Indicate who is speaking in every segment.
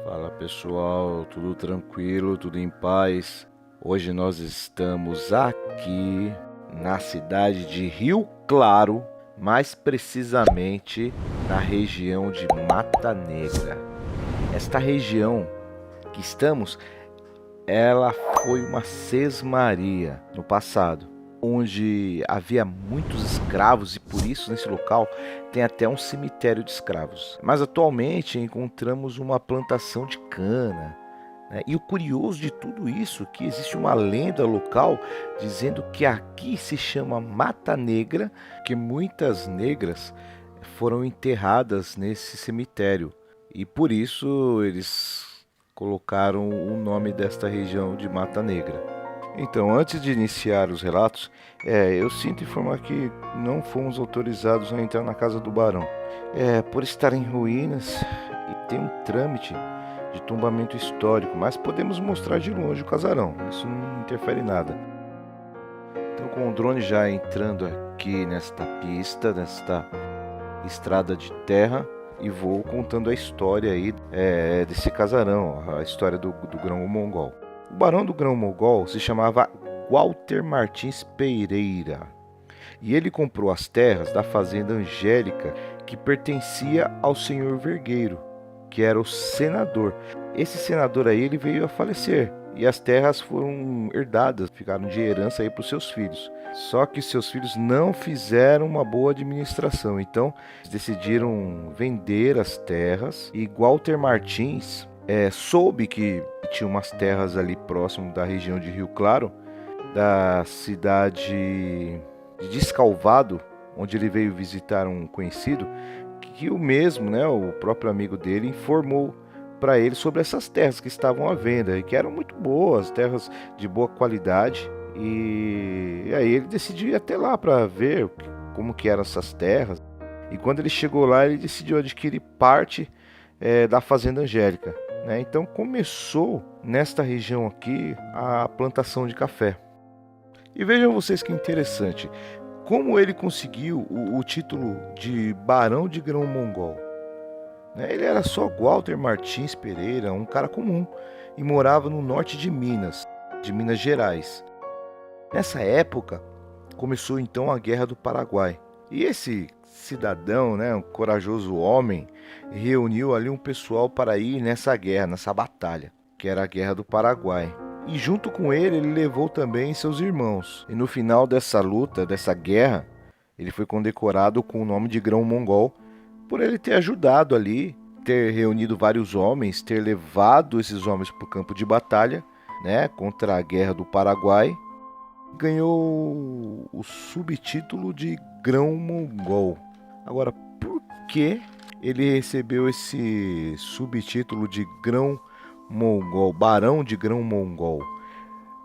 Speaker 1: Fala pessoal, tudo tranquilo, tudo em paz? Hoje nós estamos aqui na cidade de Rio Claro, mais precisamente na região de Mata Negra. Esta região que estamos, ela foi uma sesmaria no passado, onde havia muitos escravos e por isso nesse local tem até um cemitério de escravos. Mas atualmente encontramos uma plantação de cana, né? E o curioso de tudo isso é que existe uma lenda local dizendo que aqui se chama Mata Negra, que muitas negras foram enterradas nesse cemitério e por isso eles colocaram o nome desta região de Mata Negra. Então, antes de iniciar os relatos, eu sinto informar que não fomos autorizados a entrar na casa do barão. Por estar em ruínas e tem um trâmite de tombamento histórico, mas podemos mostrar de longe o casarão, isso não interfere em nada. Então, com o drone já entrando aqui nesta pista, nesta estrada de terra, e vou contando a história aí desse casarão, a história do Grão-Mongol. O barão do Grão-Mongol se chamava Walter Martins Pereira e ele comprou as terras da fazenda Angélica que pertencia ao senhor Vergueiro, que era o senador. Esse senador aí ele veio a falecer e as terras foram herdadas, ficaram de herança aí para os seus filhos. Só que seus filhos não fizeram uma boa administração, então eles decidiram vender as terras e Walter Martins soube que tinha umas terras ali próximo da região de Rio Claro, da cidade de Descalvado, onde ele veio visitar um conhecido, que o mesmo, né, o próprio amigo dele, informou para ele sobre essas terras que estavam à venda e que eram muito boas, terras de boa qualidade. E aí ele decidiu ir até lá para ver como que eram essas terras. E quando ele chegou lá, ele decidiu adquirir parte da Fazenda Angélica, né? Então começou nesta região aqui a plantação de café. E vejam vocês que interessante, como ele conseguiu o título de Barão de Grão-Mongol. Né? Ele era só Walter Martins Pereira, um cara comum, e morava no norte de Minas Gerais. Nessa época, começou então a Guerra do Paraguai. E esse cidadão, né, um corajoso homem, reuniu ali um pessoal para ir nessa guerra, nessa batalha, que era a Guerra do Paraguai. E junto com ele, ele levou também seus irmãos. E no final dessa luta, dessa guerra, ele foi condecorado com o nome de Grão-Mongol por ele ter ajudado ali, ter reunido vários homens, ter levado esses homens para o campo de batalha, né, contra a Guerra do Paraguai. Ganhou o subtítulo de Grão-Mongol. Agora, por que ele recebeu esse subtítulo de Grão-Mongol, Barão de Grão-Mongol?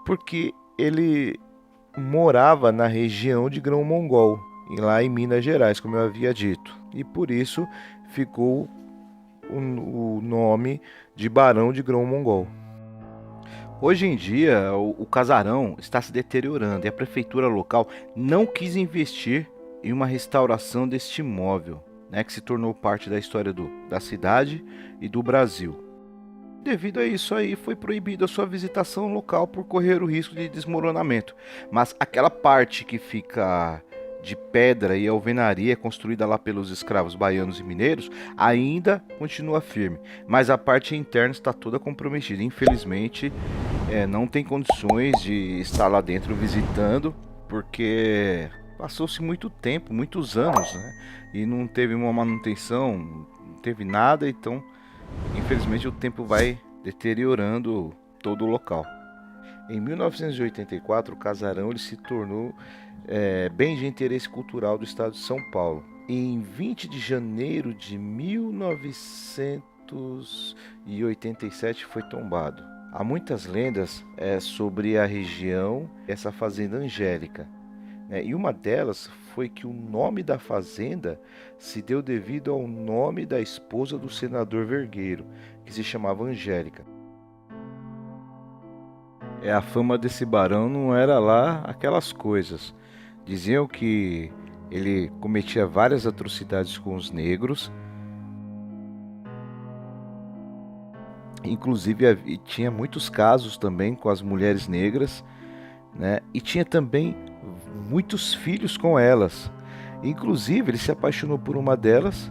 Speaker 1: Porque ele morava na região de Grão-Mongol, lá em Minas Gerais, como eu havia dito. E por isso ficou o nome de Barão de Grão-Mongol. Hoje em dia, o casarão está se deteriorando e a prefeitura local não quis investir em uma restauração deste imóvel, né, que se tornou parte da história da cidade e do Brasil. Devido a isso aí, foi proibida a sua visitação local por correr o risco de desmoronamento. Mas aquela parte que fica de pedra e alvenaria construída lá pelos escravos baianos e mineiros ainda continua firme, mas a parte interna está toda comprometida. Infelizmente, não tem condições de estar lá dentro visitando, porque passou-se muito tempo, muitos anos, né? E não teve uma manutenção, não teve nada, então infelizmente o tempo vai deteriorando todo o local. Em 1984, o casarão ele se tornou bem de interesse cultural do estado de São Paulo. E em 20 de janeiro de 1987 foi tombado. Há muitas lendas sobre a região, essa fazenda Angélica. E uma delas foi que o nome da fazenda se deu devido ao nome da esposa do senador Vergueiro, que se chamava Angélica. A fama desse barão não era lá aquelas coisas. Diziam que ele cometia várias atrocidades com os negros Inclusive tinha muitos casos também com as mulheres negras, né? E tinha também muitos filhos com elas. Inclusive ele se apaixonou por uma delas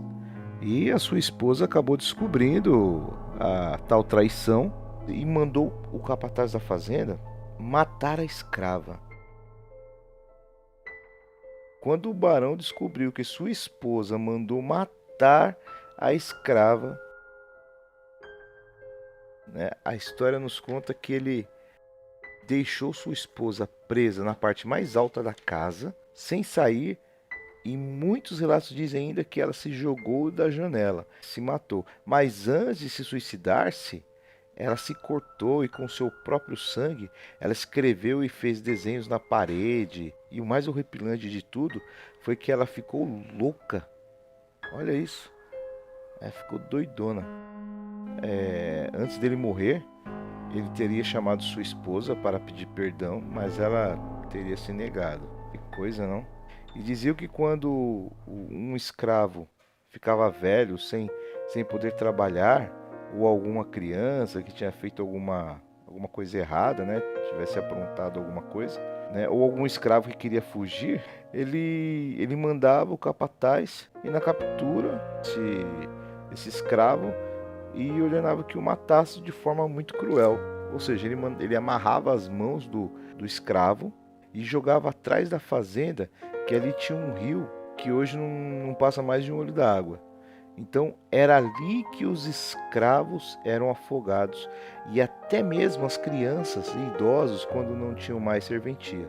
Speaker 1: e a sua esposa acabou descobrindo a tal traição e mandou o capataz da fazenda matar a escrava. Quando o barão descobriu que sua esposa mandou matar a escrava, né, a história nos conta que ele deixou sua esposa presa na parte mais alta da casa, sem sair, e muitos relatos dizem ainda que ela se jogou da janela, se matou. Mas antes de se suicidar-se, ela se cortou e com seu próprio sangue ela escreveu e fez desenhos na parede. E o mais horripilante de tudo foi que ela ficou louca. Olha isso. Ela ficou doidona. Antes dele morrer, ele teria chamado sua esposa para pedir perdão, mas ela teria se negado. Que coisa, não? E diziam que quando um escravo ficava velho, sem poder trabalhar, ou alguma criança que tinha feito alguma coisa errada, né, tivesse aprontado alguma coisa, né, ou algum escravo que queria fugir, ele mandava o capataz ir na captura esse escravo e ordenava que o matasse de forma muito cruel. Ou seja, ele amarrava as mãos do escravo e jogava atrás da fazenda, que ali tinha um rio que hoje não passa mais de um olho d'água. Então era ali que os escravos eram afogados, e até mesmo as crianças e idosos, quando não tinham mais serventia.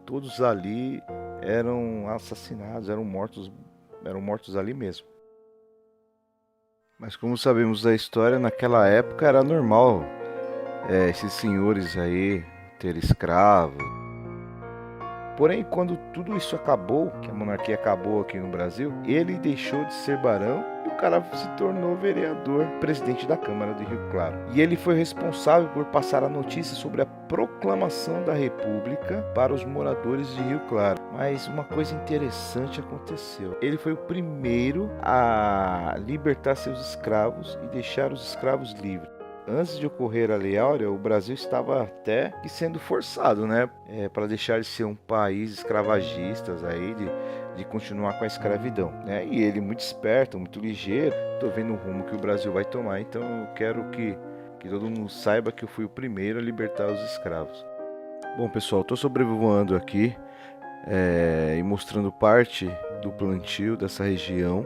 Speaker 1: Todos ali eram assassinados, eram mortos ali mesmo. Mas como sabemos da história, naquela época era normal esses senhores aí ter escravos. Porém, quando tudo isso acabou, que a monarquia acabou aqui no Brasil, ele deixou de ser barão e o cara se tornou vereador, presidente da Câmara de Rio Claro. E ele foi responsável por passar a notícia sobre a proclamação da República para os moradores de Rio Claro. Mas uma coisa interessante aconteceu. Ele foi o primeiro a libertar seus escravos e deixar os escravos livres. Antes de ocorrer a Lei Áurea, o Brasil estava até que sendo forçado, né, para deixar de ser um país escravagista, aí, de continuar com a escravidão, né? E ele, muito esperto, muito ligeiro, tô vendo o rumo que o Brasil vai tomar, então eu quero que todo mundo saiba que eu fui o primeiro a libertar os escravos. Bom, pessoal, estou sobrevoando aqui e mostrando parte do plantio dessa região,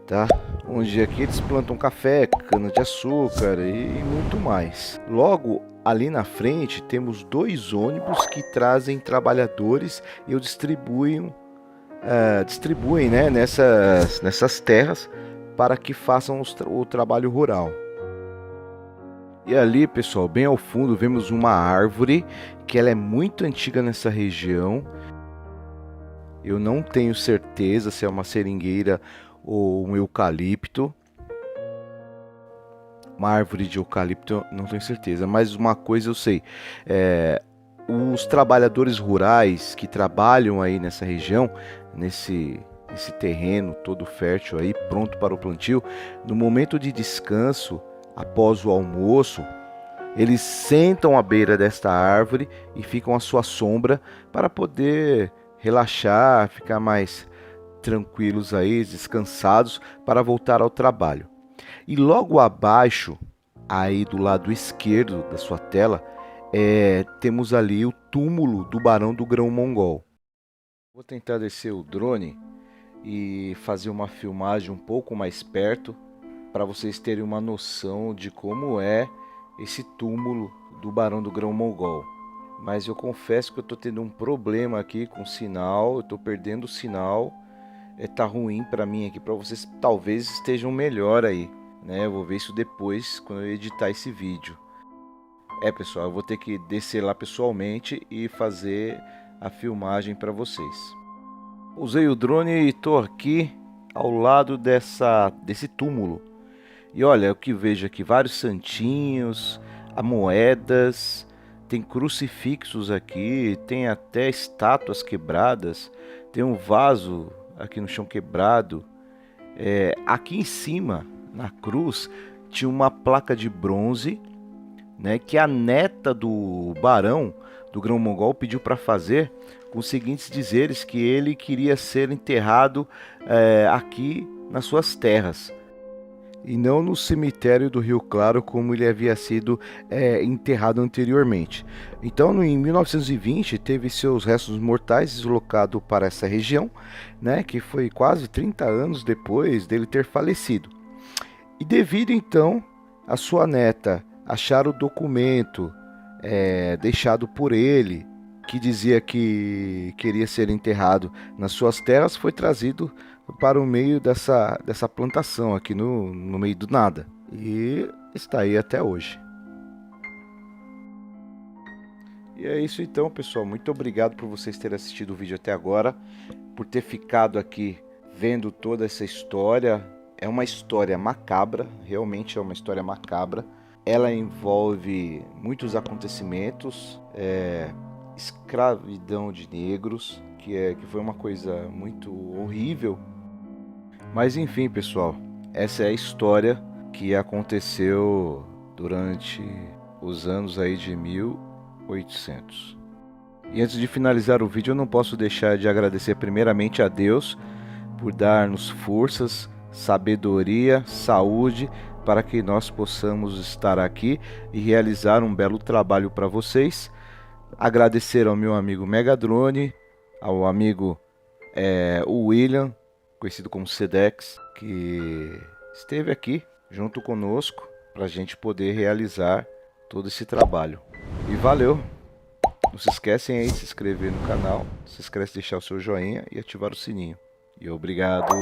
Speaker 1: tá? Onde aqui eles plantam café, cana-de-açúcar e muito mais. Logo ali na frente temos 2 ônibus que trazem trabalhadores e o distribuem, né, nessas terras para que façam o trabalho rural. E ali, pessoal, bem ao fundo vemos uma árvore que ela é muito antiga nessa região. Eu não tenho certeza se é uma seringueira ou um eucalipto, uma árvore de eucalipto, não tenho certeza, mas uma coisa eu sei, os trabalhadores rurais que trabalham aí nessa região, nesse terreno todo fértil aí, pronto para o plantio, no momento de descanso, após o almoço, eles sentam à beira desta árvore e ficam à sua sombra para poder relaxar, ficar mais tranquilos aí, descansados para voltar ao trabalho. E logo abaixo, aí do lado esquerdo da sua tela, temos ali o túmulo do Barão do Grão-Mongol. Vou tentar descer o drone e fazer uma filmagem um pouco mais perto para vocês terem uma noção de como é esse túmulo do Barão do Grão-Mongol. Mas eu confesso que eu estou tendo um problema aqui com o sinal, eu estou perdendo o sinal. Tá ruim para mim aqui, para vocês talvez estejam melhor aí, né? Eu vou ver isso depois quando eu editar esse vídeo. Pessoal, eu vou ter que descer lá pessoalmente e fazer a filmagem para vocês. Usei o drone e estou aqui ao lado desse túmulo. E olha o que vejo aqui, vários santinhos, moedas, tem crucifixos aqui, tem até estátuas quebradas, tem um vaso aqui no chão quebrado. Aqui em cima, na cruz, tinha uma placa de bronze, né, que a neta do barão do Grão-Mogol pediu para fazer, com os seguintes dizeres, que ele queria ser enterrado aqui nas suas terras, e não no cemitério do Rio Claro como ele havia sido enterrado anteriormente. Então, em 1920, teve seus restos mortais deslocados para essa região, né, que foi quase 30 anos depois dele ter falecido. E devido então a sua neta achar o documento deixado por ele, que dizia que queria ser enterrado nas suas terras, foi trazido para o meio dessa plantação aqui no meio do nada. E está aí até hoje. E é isso então, pessoal. Muito obrigado por vocês terem assistido o vídeo até agora, por ter ficado aqui vendo toda essa história. É uma história macabra, realmente é uma história macabra. Ela envolve muitos acontecimentos, escravidão de negros, que foi uma coisa muito horrível. Mas enfim, pessoal, essa é a história que aconteceu durante os anos aí de 1800. E antes de finalizar o vídeo, eu não posso deixar de agradecer primeiramente a Deus por dar-nos forças, sabedoria, saúde, para que nós possamos estar aqui e realizar um belo trabalho para vocês. Agradecer ao meu amigo Megadrone, ao amigo o William, conhecido como Sedex, que esteve aqui junto conosco para a gente poder realizar todo esse trabalho. E valeu! Não se esquecem aí de se inscrever no canal, não se esquece de deixar o seu joinha e ativar o sininho. E obrigado!